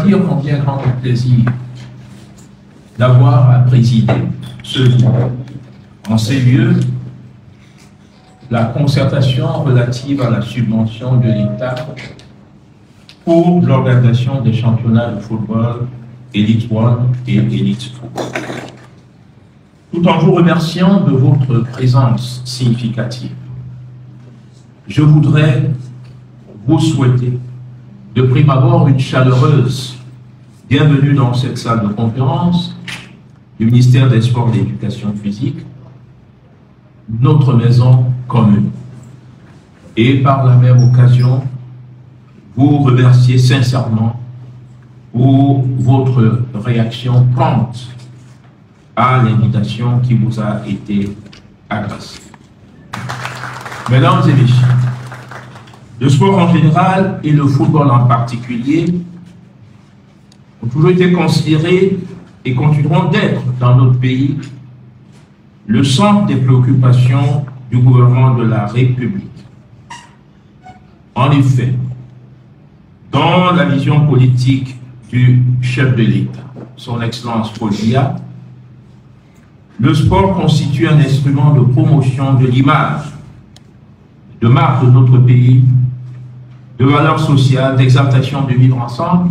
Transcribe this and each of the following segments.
dire combien grand plaisir d'avoir à présider ce jour, en ces lieux, la concertation relative à la subvention de l'État pour l'organisation des championnats de football Elite 1 et Elite 2. Tout en vous remerciant de votre présence significative, je voudrais vous souhaiter de prime abord une chaleureuse bienvenue dans cette salle de conférence du ministère des Sports et de l'Éducation physique, notre maison commune. Et par la même occasion, vous remercier sincèrement pour votre réaction prompte à l'invitation qui vous a été adressée. Mesdames et messieurs, le sport en général et le football en particulier ont toujours été considérés et continueront d'être dans notre pays le centre des préoccupations du gouvernement de la République. En effet, dans la vision politique du chef de l'État, son Excellence Paul Biya, le sport constitue un instrument de promotion de l'image, de marque de notre pays, de valeurs sociales, d'exaltation du vivre ensemble,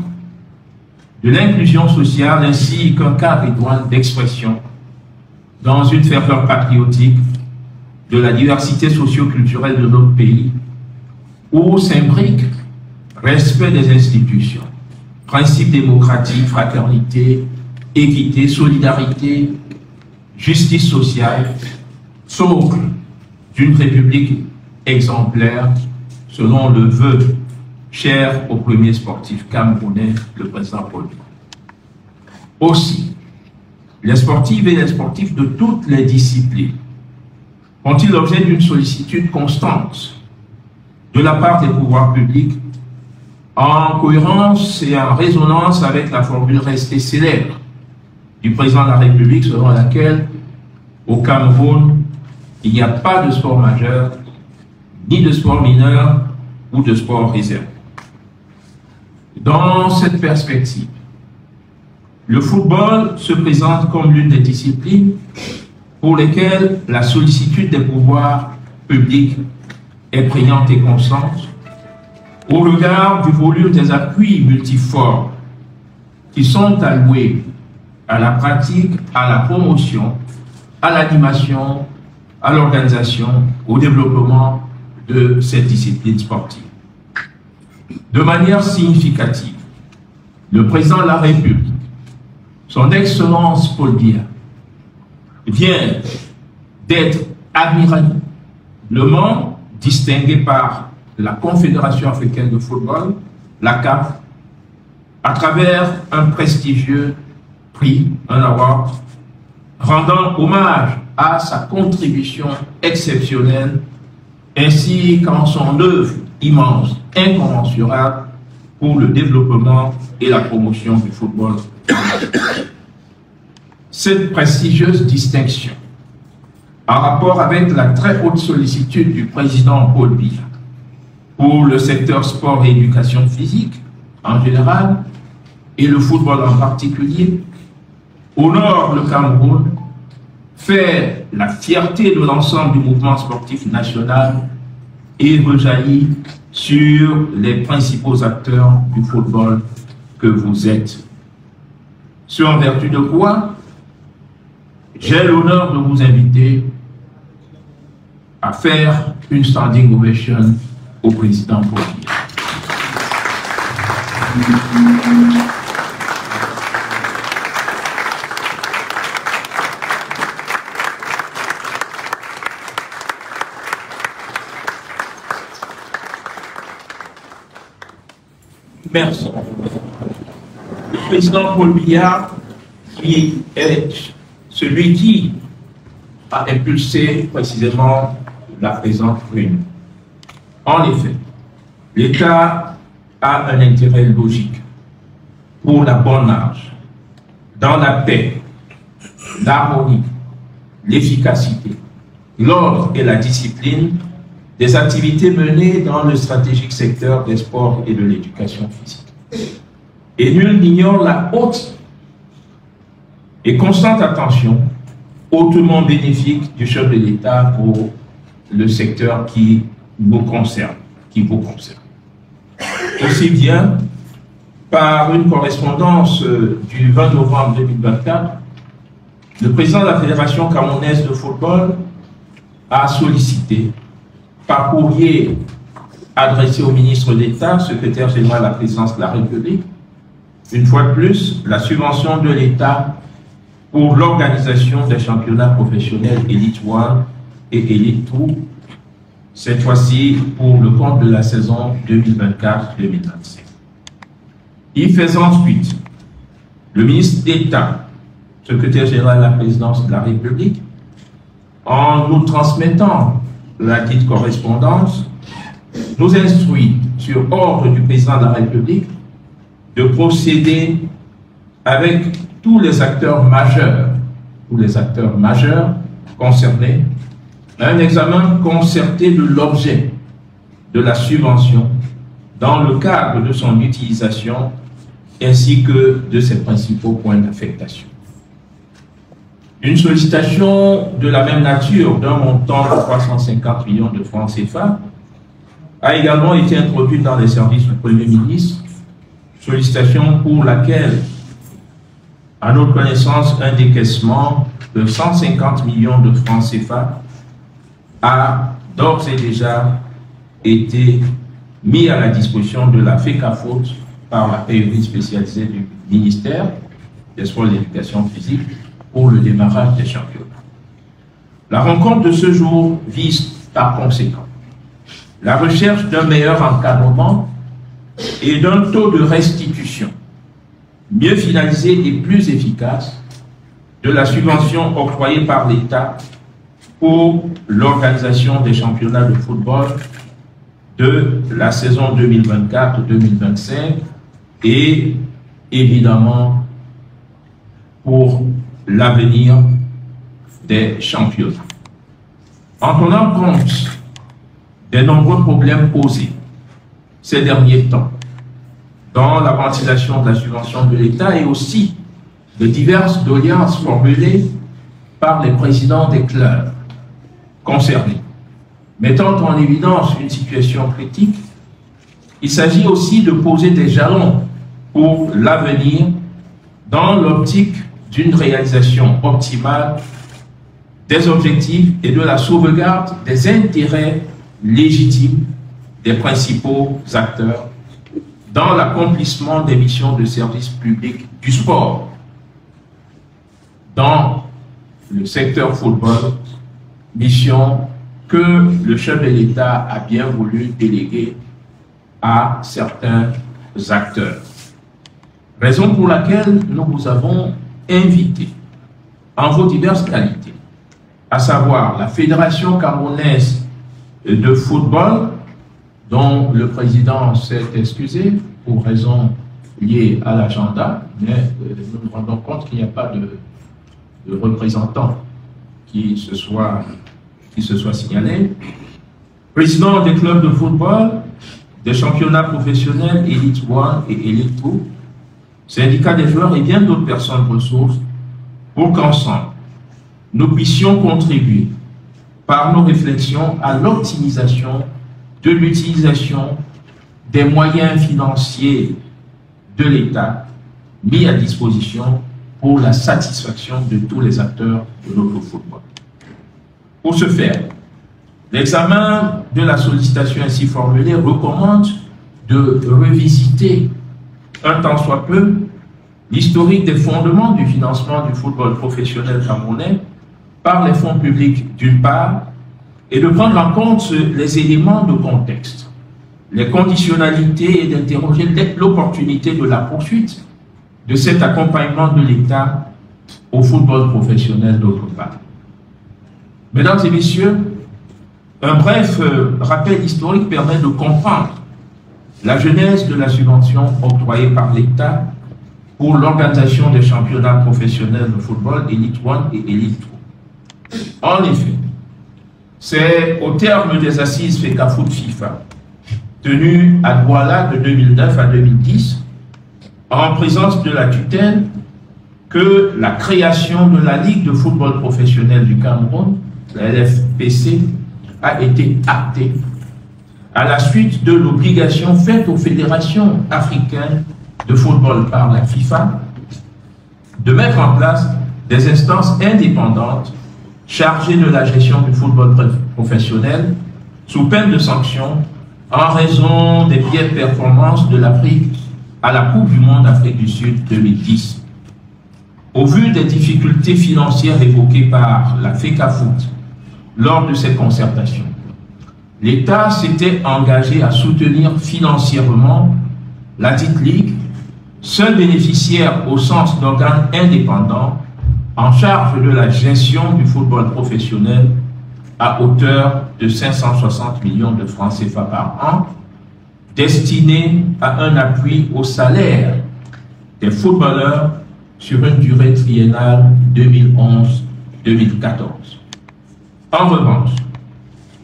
de l'inclusion sociale ainsi qu'un cadre idoine d'expression dans une ferveur patriotique de la diversité socio-culturelle de notre pays, où s'imbrique respect des institutions, principes démocratiques, fraternité, équité, solidarité, justice sociale, socle d'une république exemplaire, selon le vœu cher au premier sportif camerounais, le président Paul Biya. Aussi, les sportives et les sportifs de toutes les disciplines ont-ils l'objet d'une sollicitude constante de la part des pouvoirs publics, en cohérence et en résonance avec la formule restée célèbre du président de la République, selon laquelle au Cameroun, il n'y a pas de sport majeur, ni de sport mineur ou de sport réservé. Dans cette perspective, le football se présente comme l'une des disciplines pour lesquelles la sollicitude des pouvoirs publics est prégnante et constante, au regard du volume des appuis multiformes qui sont alloués à la pratique, à la promotion, à l'animation, à l'organisation, au développement de cette discipline sportive. De manière significative, le président de la République, son Excellence Paul Biya, vient d'être admirablement distingué par la Confédération africaine de football, la CAF, à travers un prestigieux prix, un award, rendant hommage à sa contribution exceptionnelle ainsi qu'en son œuvre immense, incommensurable pour le développement et la promotion du football. Cette prestigieuse distinction, en rapport avec la très haute sollicitude du président Paul Biya pour le secteur sport et éducation physique en général, et le football en particulier, honore le Cameroun, fait la fierté de l'ensemble du mouvement sportif national et rejaillit sur les principaux acteurs du football que vous êtes. Ce en vertu de quoi j'ai l'honneur de vous inviter à faire une standing ovation au président Paul Biya. Merci. Le président Paul Biya, qui est celui qui a impulsé précisément la présente réunion. En effet, l'État a un intérêt logique pour la bonne marche, dans la paix, l'harmonie, l'efficacité, l'ordre et la discipline des activités menées dans le stratégique secteur des sports et de l'éducation physique. Et nul n'ignore la haute et constante attention hautement bénéfique du chef de l'État pour le secteur qui nous concerne, qui vous concerne. Aussi bien par une correspondance du 20 novembre 2024, le président de la Fédération camerounaise de football a sollicité par courrier adressé au ministre d'État, secrétaire général de la présidence de la République, une fois de plus, la subvention de l'État pour l'organisation des championnats professionnels Elite 1 et Elite 2, cette fois-ci pour le compte de la saison 2024-2025. Il fait ensuite le ministre d'État, secrétaire général de la présidence de la République, en nous transmettant la dite correspondance, nous instruit sur ordre du président de la République de procéder avec tous les acteurs majeurs concernés à un examen concerté de l'objet de la subvention dans le cadre de son utilisation ainsi que de ses principaux points d'affectation. Une sollicitation de la même nature d'un montant de 350 millions de francs CFA a également été introduite dans les services du Premier ministre, sollicitation pour laquelle, à notre connaissance, un décaissement de 150 millions de francs CFA a d'ores et déjà été mis à la disposition de la FECAFOOT par la PEV spécialisée du ministère des Sports et de l'Éducation physique pour le démarrage des championnats. La rencontre de ce jour vise par conséquent la recherche d'un meilleur encadrement et d'un taux de restitution mieux finalisé et plus efficace de la subvention octroyée par l'État pour l'organisation des championnats de football de la saison 2024-2025 et évidemment pour l'avenir des championnats. En tenant compte des nombreux problèmes posés ces derniers temps dans la ventilation de la subvention de l'État et aussi de diverses doléances formulées par les présidents des clubs concernés, mettant en évidence une situation critique, il s'agit aussi de poser des jalons pour l'avenir dans l'optique d'une réalisation optimale des objectifs et de la sauvegarde des intérêts légitimes des principaux acteurs dans l'accomplissement des missions de service public du sport dans le secteur football, mission que le chef de l'État a bien voulu déléguer à certains acteurs. Raison pour laquelle nous vous avons invité en vos diverses qualités, à savoir la Fédération camerounaise de football, dont le président s'est excusé pour raisons liées à l'agenda, mais nous nous rendons compte qu'il n'y a pas de représentant qui se soit signalé. Président des clubs de football, des championnats professionnels Elite 1 et Elite 2, syndicats des joueurs et bien d'autres personnes ressources, pour qu'ensemble, nous puissions contribuer par nos réflexions à l'optimisation de l'utilisation des moyens financiers de l'État mis à disposition pour la satisfaction de tous les acteurs de notre football. Pour ce faire, l'examen de la sollicitation ainsi formulée recommande de revisiter un tant soit peu l'historique des fondements du financement du football professionnel camerounais par les fonds publics d'une part, et de prendre en compte les éléments de contexte, les conditionnalités et d'interroger l'opportunité de la poursuite de cet accompagnement de l'État au football professionnel d'autre part. Mesdames et messieurs, un bref rappel historique permet de comprendre la genèse de la subvention octroyée par l'État pour l'organisation des championnats professionnels de football Elite 1 et Elite 2. En effet, c'est au terme des assises FECAFOOT FIFA, tenues à Douala de 2009 à 2010, en présence de la tutelle, que la création de la Ligue de football professionnel du Cameroun, la LFPC, a été actée à la suite de l'obligation faite aux fédérations africaines de football par la FIFA de mettre en place des instances indépendantes chargées de la gestion du football professionnel sous peine de sanctions en raison des piètres performances de l'Afrique à la Coupe du Monde Afrique du Sud 2010. Au vu des difficultés financières évoquées par la FECAFOOT lors de cette concertation, l'État s'était engagé à soutenir financièrement la dite Ligue, seul bénéficiaire au sens d'organe indépendant en charge de la gestion du football professionnel à hauteur de 560 millions de francs CFA par an, destiné à un appui au salaire des footballeurs sur une durée triennale 2011-2014. En revanche,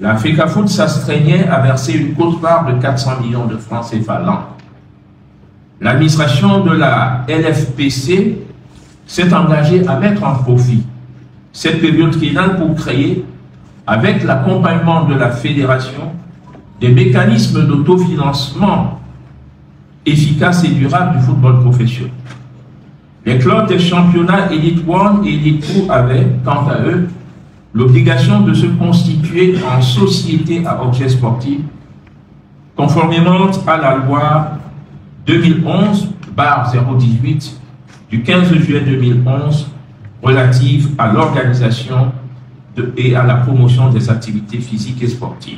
la FECAFOOT s'astreignait à verser une quote-part de 400 millions de francs CFA l'an. L'administration de la LFPC s'est engagée à mettre en profit cette période triennale pour créer, avec l'accompagnement de la fédération, des mécanismes d'autofinancement efficaces et durables du football professionnel. Les clubs des championnats Elite 1 et Elite 2 avaient, quant à eux, l'obligation de se constituer en société à objet sportif, conformément à la loi 2011/018 du 15 juillet 2011 relative à l'organisation et à la promotion des activités physiques et sportives.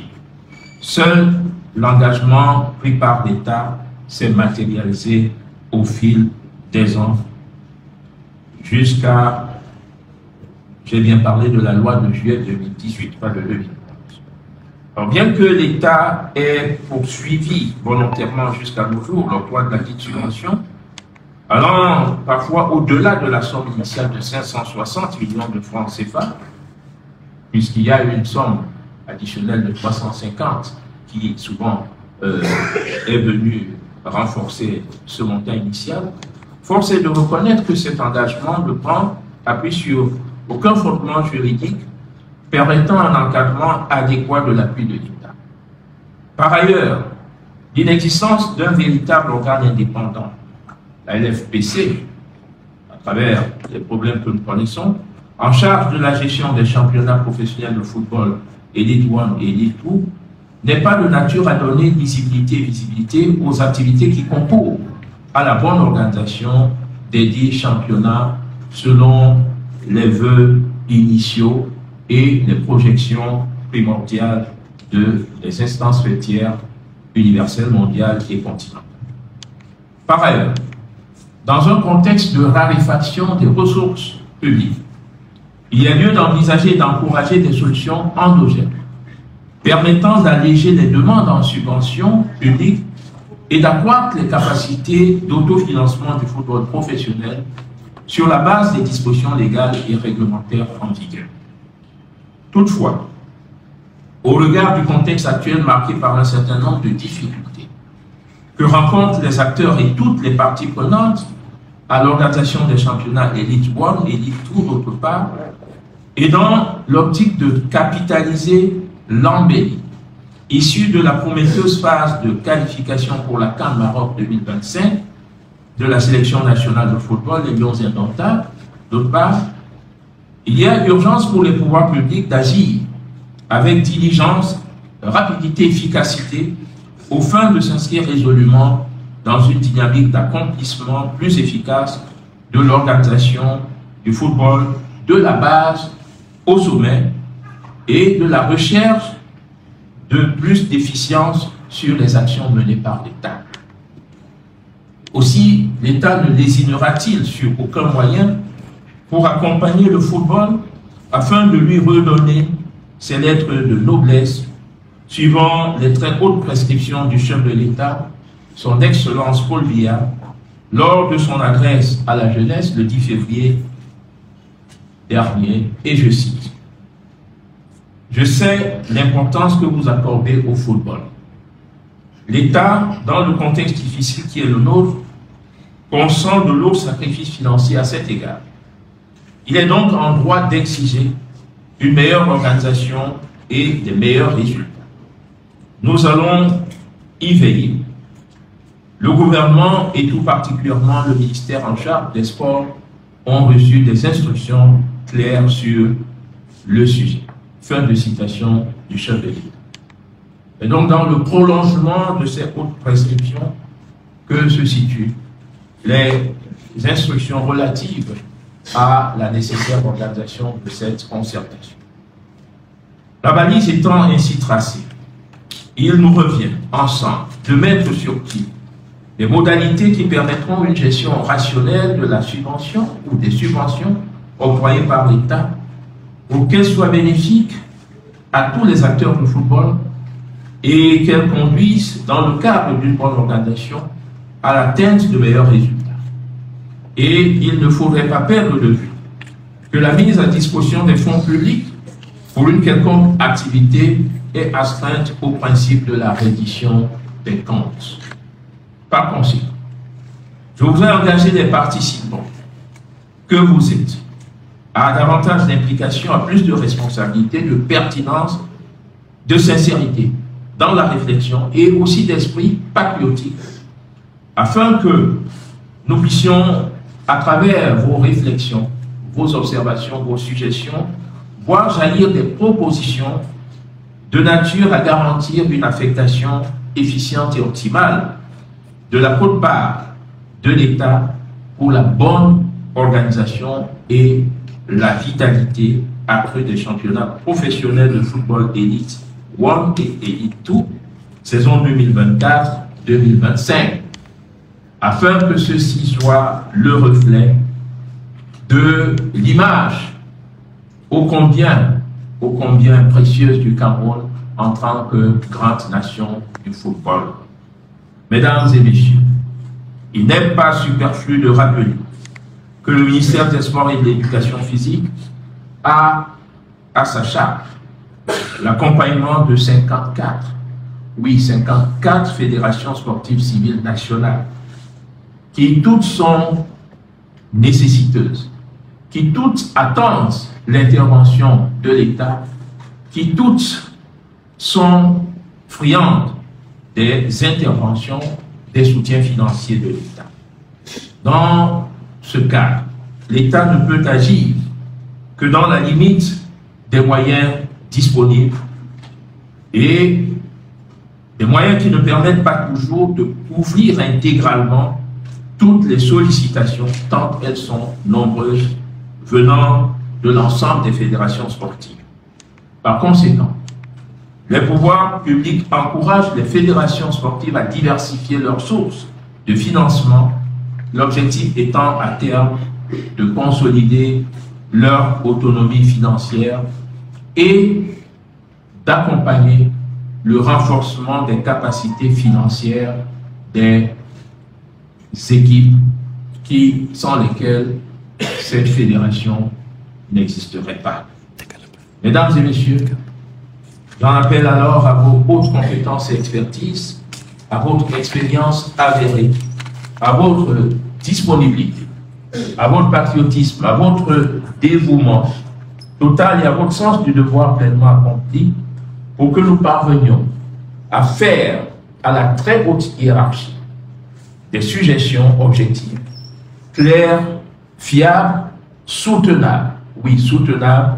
Seul l'engagement pris par l'État s'est matérialisé au fil des ans jusqu'à, j'ai bien parlé de la loi de juillet 2018, pas de 2011. Alors, bien que l'État ait poursuivi volontairement jusqu'à nos jours l'octroi de la dite subvention, allant parfois au-delà de la somme initiale de 560 millions de francs CFA, puisqu'il y a une somme additionnelle de 350 qui souvent est venue renforcer ce montant initial, force est de reconnaître que cet engagement ne prend appui sur aucun fondement juridique permettant un encadrement adéquat de l'appui de l'État. Par ailleurs, l'inexistence d'un véritable organe indépendant, la LFPC, à travers les problèmes que nous connaissons, en charge de la gestion des championnats professionnels de football Elite 1 et Elite 2, n'est pas de nature à donner visibilité aux activités qui concourent à la bonne organisation des dits championnats selon les vœux initiaux et les projections primordiales des instances faîtières universelles, mondiales et continentales. Par ailleurs, dans un contexte de raréfaction des ressources publiques, il y a lieu d'envisager et d'encourager des solutions endogènes permettant d'alléger les demandes en subventions publiques et d'accroître les capacités d'autofinancement du football professionnel sur la base des dispositions légales et réglementaires en vigueur. Toutefois, au regard du contexte actuel marqué par un certain nombre de difficultés que rencontrent les acteurs et toutes les parties prenantes à l'organisation des championnats Elite 1 et Elite 2 d'autre part, et dans l'optique de capitaliser l'embellie issue de la prometteuse phase de qualification pour la CAN Maroc 2025 de la sélection nationale de football, les Lions indomptables, d'autre part, il y a urgence pour les pouvoirs publics d'agir avec diligence, rapidité et efficacité aux fins de s'inscrire résolument dans une dynamique d'accomplissement plus efficace de l'organisation du football de la base au sommet et de la recherche de plus d'efficience sur les actions menées par l'État. Aussi, l'État ne lésinera-t-il sur aucun moyen pour accompagner le football afin de lui redonner ses lettres de noblesse, suivant les très hautes prescriptions du chef de l'État, son Excellence Paul Biya, lors de son adresse à la jeunesse le 10 février dernier, et je cite: « Je sais l'importance que vous accordez au football. L'État, dans le contexte difficile qui est le nôtre, consent de lourds sacrifices financiers à cet égard. Il est donc en droit d'exiger une meilleure organisation et des meilleurs résultats. Nous allons y veiller. Le gouvernement et tout particulièrement le ministère en charge des sports ont reçu des instructions claires sur le sujet. Fin de citation du chef de l'État. Et donc, dans le prolongement de ces hautes prescriptions que se situent les instructions relatives à la nécessaire organisation de cette concertation. La balise étant ainsi tracée, il nous revient ensemble de mettre sur pied les modalités qui permettront une gestion rationnelle de la subvention ou des subventions octroyées par l'État pour qu'elles soient bénéfiques à tous les acteurs du football et qu'elles conduisent, dans le cadre d'une bonne organisation, à l'atteinte de meilleurs résultats. Et il ne faudrait pas perdre de vue que la mise à disposition des fonds publics pour une quelconque activité est astreinte au principe de la reddition des comptes. Par conséquent, je voudrais engager les participants que vous êtes à davantage d'implication, à plus de responsabilité, de pertinence, de sincérité dans la réflexion et aussi d'esprit patriotique, afin que nous puissions, à travers vos réflexions, vos observations, vos suggestions, voir jaillir des propositions de nature à garantir une affectation efficiente et optimale de la quote-part de l'État pour la bonne organisation et la vitalité accrue des championnats professionnels de football élite 1 et élite 2, saison 2024-2025, afin que ceci soit le reflet de l'image ô combien précieuse du Cameroun en tant que grande nation du football. Mesdames et messieurs, il n'est pas superflu de rappeler que le ministère des Sports et de l'Éducation physique a à sa charge l'accompagnement de 54 fédérations sportives civiles nationales qui toutes sont nécessiteuses, qui toutes attendent l'intervention de l'État, qui toutes sont friandes des interventions, des soutiens financiers de l'État. Dans ce cadre, l'État ne peut agir que dans la limite des moyens disponibles et des moyens qui ne permettent pas toujours de couvrir intégralement toutes les sollicitations, tant elles sont nombreuses, venant de l'ensemble des fédérations sportives. Par conséquent, les pouvoirs publics encouragent les fédérations sportives à diversifier leurs sources de financement, l'objectif étant à terme de consolider leur autonomie financière et d'accompagner le renforcement des capacités financières des équipes sans lesquelles cette fédération n'existerait pas. Mesdames et messieurs, j'en appelle alors à vos hautes compétences et expertises, à votre expérience avérée, à votre disponibilité, à votre patriotisme, à votre dévouement total et à votre sens du devoir pleinement accompli pour que nous parvenions à faire à la très haute hiérarchie des suggestions objectives, claires, fiables, soutenables, oui, soutenables,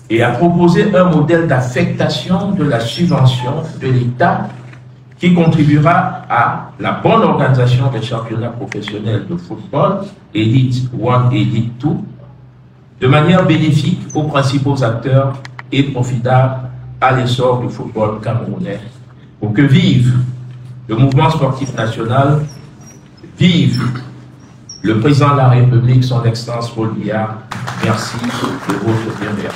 et à proposer un modèle d'affectation de la subvention de l'État qui contribuera à la bonne organisation des championnats professionnels de football, Elite 1 et Elite 2, de manière bénéfique aux principaux acteurs et profitable à l'essor du football camerounais, pour que vive le mouvement sportif national, vive le président de la République, son Excellence Paul Biya. Merci de votre bienveillance.